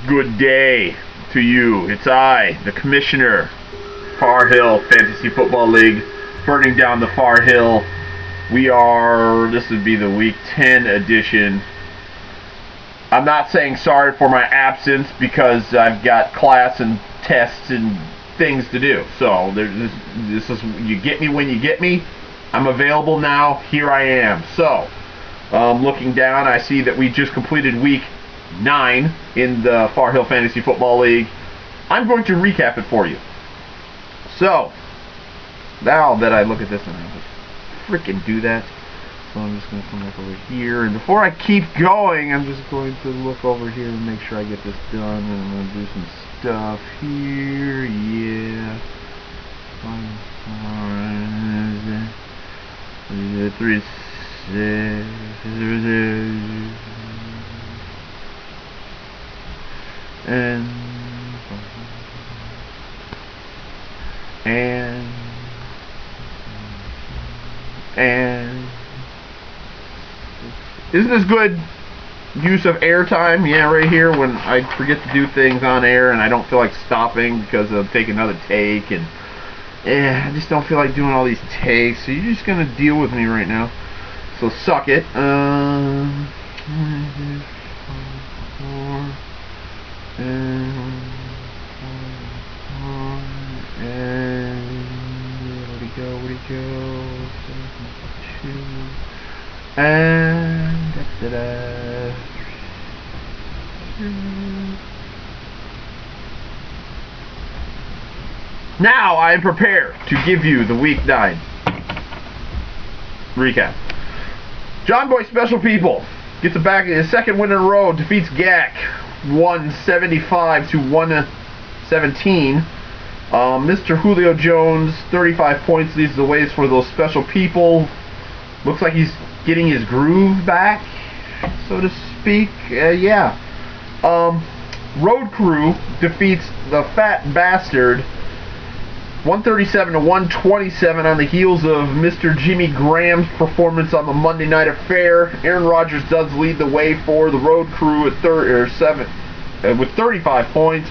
Good day to you. It's I, the Commissioner, Far Hill Fantasy Football League, burning down the Far Hill. This would be the Week 10 edition. I'm not saying sorry for my absence because I've got class and tests and things to do. So, this is, you get me when you get me. I'm available now. Here I am. So, looking down, I see that we just completed Week 9 in the Far Hill Fantasy Football League. I'm going to recap it for you. So, now that I look at this, and I just freaking do that. So I'm just going to come back over here, and before I keep going, I'm just going to look over here and make sure I get this done, and I'm going to do some stuff here. Yeah. 3, 6, and isn't this good use of airtime? Yeah, right here when I forget to do things on air and I don't feel like stopping because I'll take another take, and I just don't feel like doing all these takes, so you're just gonna deal with me right now. So suck it. And where'd he go? And now I am prepared to give you the Week 9 recap. John Boy Special People gets it back in his second win in a row, defeats GAC 175 to 117. Mr. Julio Jones, 35 points, leads the ways for those special people. Looks like he's getting his groove back, so to speak. Yeah. Road Crew defeats the Fat Bastard 137 to 127 on the heels of Mr. Jimmy Graham's performance on the Monday Night Affair. Aaron Rodgers does lead the way for the Road Crew at with 35 points.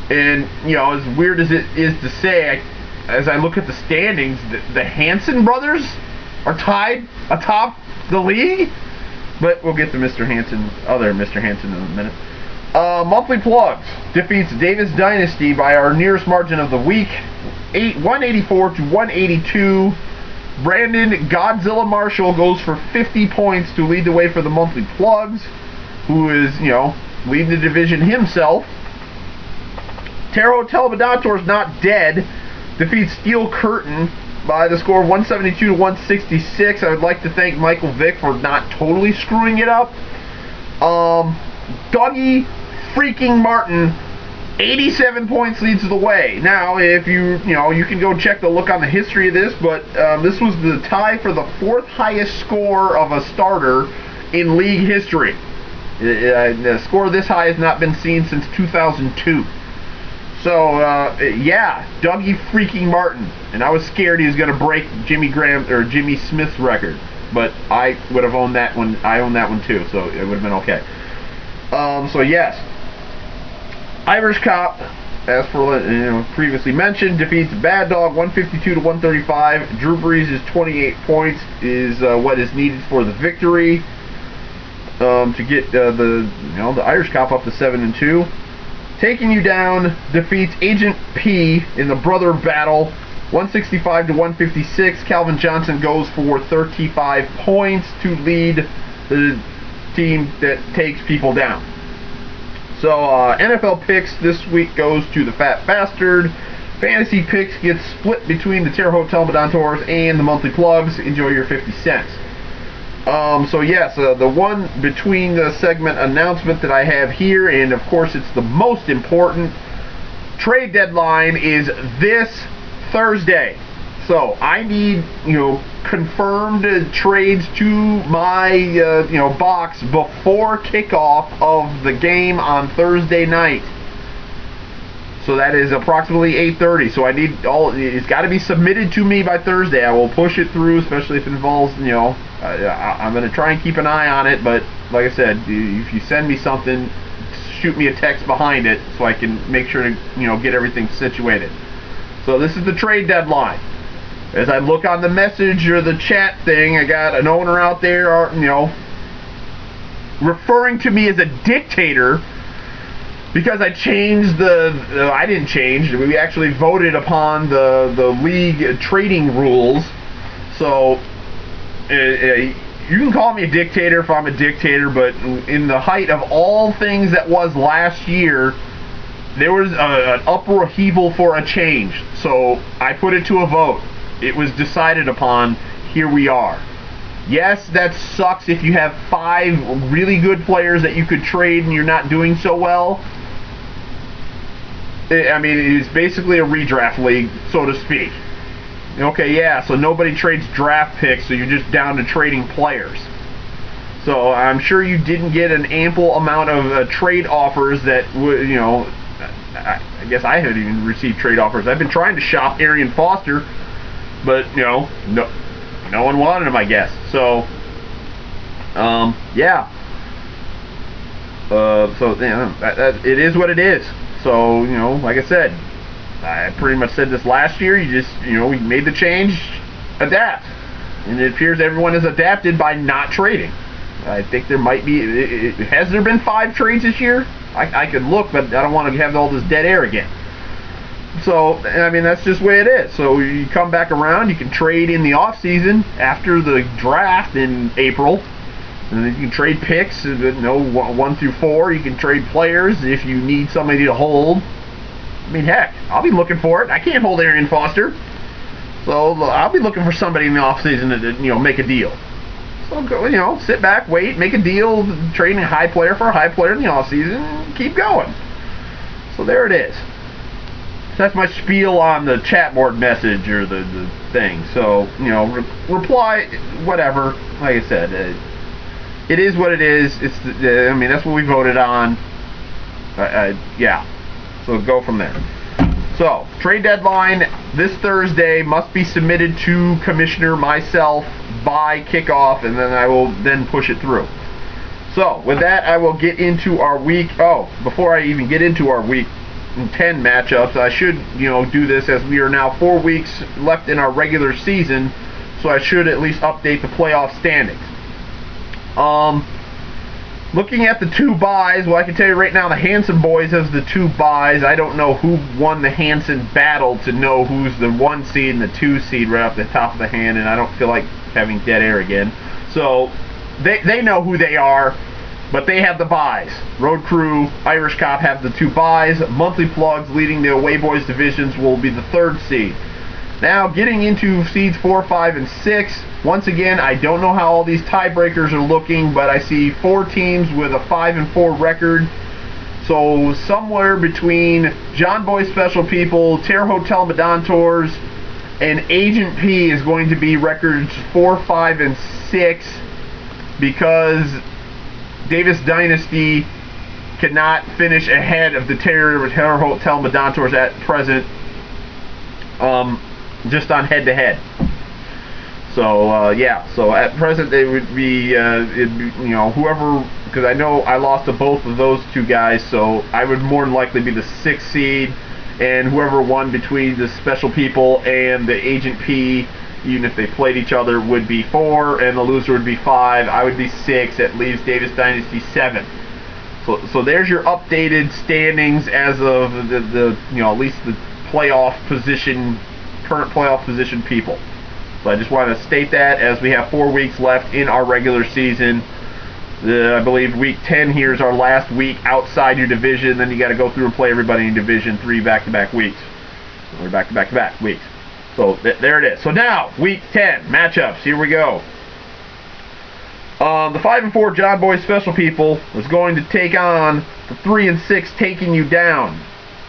And, you know, as weird as it is to say, as I look at the standings, the Hanson brothers are tied atop the league. But we'll get to Mr. Hanson, other Mr. Hanson in a minute. Monthly Plugs defeats Davis Dynasty by our nearest margin of the week, 184 to 182. Brandon Godzilla Marshall goes for 50 points to lead the way for the Monthly Plugs, who is, you know, leading the division himself. Terre Haute Bedator's Not Dead defeats Steel Curtain by the score of 172 to 166. I would like to thank Michael Vick for not totally screwing it up. Dougie freaking Martin, 87 points, leads the way. Now, if you can go check the look on the history of this, but this was the tie for the 4th highest score of a starter in league history. The score this high has not been seen since 2002. So, yeah, Dougie freaking Martin. And I was scared he was going to break Jimmy Smith's record. But I would have owned that one. I own that one too, so it would have been okay. So, yes. Irish Cop, as for previously mentioned, defeats Bad Dog 152 to 135. Drew Brees' 28 points is what is needed for the victory. To get the Irish Cop up to 7-2. Taking You Down defeats Agent P in the Brother Battle 165 to 156. Calvin Johnson goes for 35 points to lead the team that takes people down. So NFL picks this week goes to the Fat Bastard. Fantasy picks gets split between the Terre Haute Bedator's and the Monthly Plugs. Enjoy your 50 cents. So yes, the one between the segment announcement that I have here, and of course it's the most important, trade deadline is this Thursday. So I need, confirmed trades to my, box before kickoff of the game on Thursday night. So that is approximately 8:30. So I need it's got to be submitted to me by Thursday. I will push it through, especially if it involves, I'm going to try and keep an eye on it. But like I said, if you send me something, shoot me a text behind it so I can make sure to, you know, get everything situated. So this is the trade deadline. As I look on the message or the chat thing, I got an owner out there, you know, referring to me as a dictator because I changed I didn't change. We actually voted upon the league trading rules. So you can call me a dictator if I'm a dictator, but in the height of all things that was last year, there was an upheaval for a change. So I put it to a vote. It was decided upon. Here we are. Yes, that sucks if you have 5 really good players that you could trade and you're not doing so well. I mean, it's basically a redraft league, so to speak. Okay, yeah, so nobody trades draft picks, so you're just down to trading players. So I'm sure you didn't get an ample amount of trade offers that would, you know, I guess I haven't even received trade offers. I've been trying to shop Arian Foster, but, you know, no one wanted him, I guess. So, yeah. So, you know, it is what it is. So, you know, like I said, I pretty much said this last year. You just, you know, we made the change, adapt. And it appears everyone has adapted by not trading. I think there might be, has there been 5 trades this year? I could look, but I don't want to have all this dead air again. So, I mean, that's just the way it is. So you come back around, you can trade in the off season after the draft in April. And then you can trade picks, you know, 1 through 4. You can trade players if you need somebody to hold. I mean, heck, I'll be looking for it. I can't hold Arian Foster. So I'll be looking for somebody in the offseason to, you know, make a deal. So, you know, sit back, wait, make a deal, trading a high player for a high player in the offseason, keep going. So there it is. So that's my spiel on the chat board message or the thing. So, you know, reply, whatever. Like I said, it is what it is. I mean, that's what we voted on. Yeah. So go from there. So, trade deadline this Thursday must be submitted to Commissioner myself by kickoff, and then I will then push it through. So, with that, I will get into our week. Oh, before I even get into our week 10 matchups, I should, you know, do this as we are now 4 weeks left in our regular season, so I should at least update the playoff standings. Looking at the 2 buys, well, I can tell you right now the Hanson boys has the 2 buys. I don't know who won the Hanson battle to know who's the 1 seed and the 2 seed right off the top of the hand, and I don't feel like having dead air again. So they know who they are, but they have the buys. Road Crew, Irish Cop have the 2 buys. Monthly Plugs leading the Away Boys divisions will be the 3rd seed. Now, getting into seeds 4, 5, and 6, once again, I don't know how all these tiebreakers are looking, but I see 4 teams with a 5-4 record. So, somewhere between John Boy Special People, Terror Hotel Madantors, and Agent P is going to be records 4, 5, and 6 because Davis Dynasty cannot finish ahead of the Terror Hotel Madantors at present. Just on head-to-head. So, yeah. So, at present, they would be, you know, whoever, because I know I lost to both of those 2 guys, so I would more than likely be the 6th seed, and whoever won between the Special People and the Agent P, even if they played each other, would be 4, and the loser would be 5. I would be 6. That leaves Davis Dynasty 7. So there's your updated standings as of the you know, at least the playoff position, current playoff position people. So I just want to state that as we have 4 weeks left in our regular season. I believe week 10 here is our last week outside your division. Then you got to go through and play everybody in Division 3 back-to-back weeks. Or back-to-back weeks. So there it is. So now, week 10 matchups. Here we go. The 5-4 John Boy Special People is going to take on the 3-6 Taking You Down.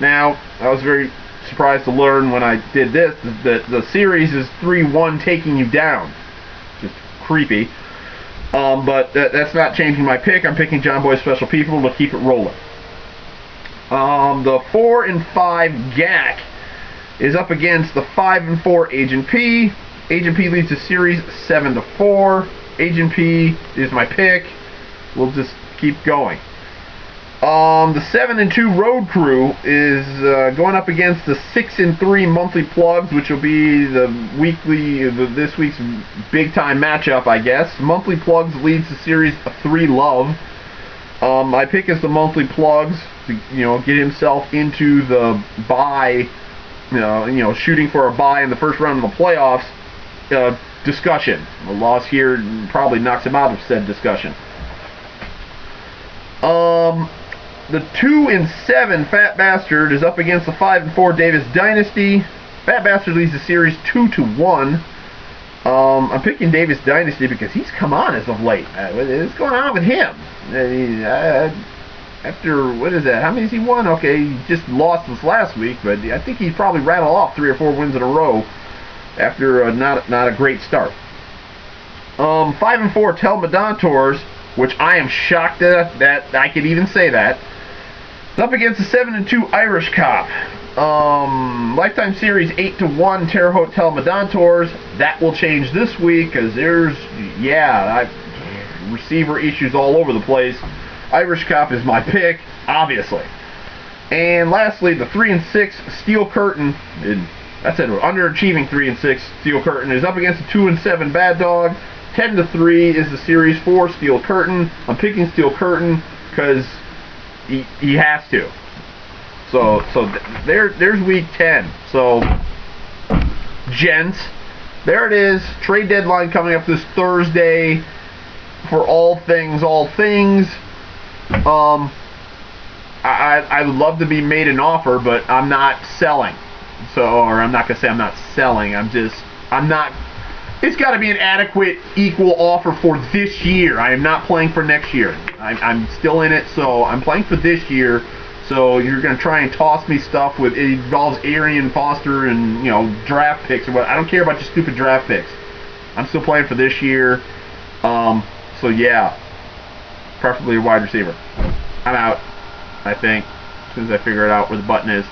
Now, I was very surprised to learn when I did this that the series is 3-1 Taking You Down. Just creepy. But that's not changing my pick. I'm picking John Boy Special People to keep it rolling. The 4-5 GAC is up against the 5-4 Agent P. Agent P leads the series 7-4. Agent P is my pick. We'll just keep going. The 7-2 Road Crew is going up against the 6-3 Monthly Plugs, which will be this week's big time matchup, I guess. Monthly Plugs leads the series 3-love. My pick is the Monthly Plugs to get himself into the bye, shooting for a bye in the first round of the playoffs discussion. A loss here probably knocks him out of said discussion. The 2-7 Fat Bastard is up against the 5-4 Davis Dynasty. Fat Bastard leads the series 2-1. I'm picking Davis Dynasty because he's come on as of late. What's going on with him? After, what is that? How many has he won? Okay, he just lost this last week, but I think he's probably rattled off 3 or 4 wins in a row after not a great start. 5-4 Telmadontours, which I am shocked that I could even say that. It's up against the 7-2 Irish Cop. Lifetime Series 8-1 Terre Haute Telmadontours. That will change this week because there's, receiver issues all over the place. Irish Cop is my pick, obviously. And lastly, the 3-6 Steel Curtain. That's it, underachieving 3-6 Steel Curtain is up against the 2-7 Bad Dog. 10-3 is the series for Steel Curtain. I'm picking Steel Curtain because he has to. So there's week 10. So, gents, there it is. Trade deadline coming up this Thursday for all things. I would love to be made an offer, but I'm not selling. Or I'm not gonna say I'm not selling. I'm not. It's got to be an adequate, equal offer for this year. I am not playing for next year. I'm still in it, so I'm playing for this year. So you're going to try and toss me stuff it involves Arian Foster and draft picks or what. I don't care about your stupid draft picks. I'm still playing for this year. So yeah, preferably a wide receiver. I'm out, I think, as soon as I figure it out where the button is.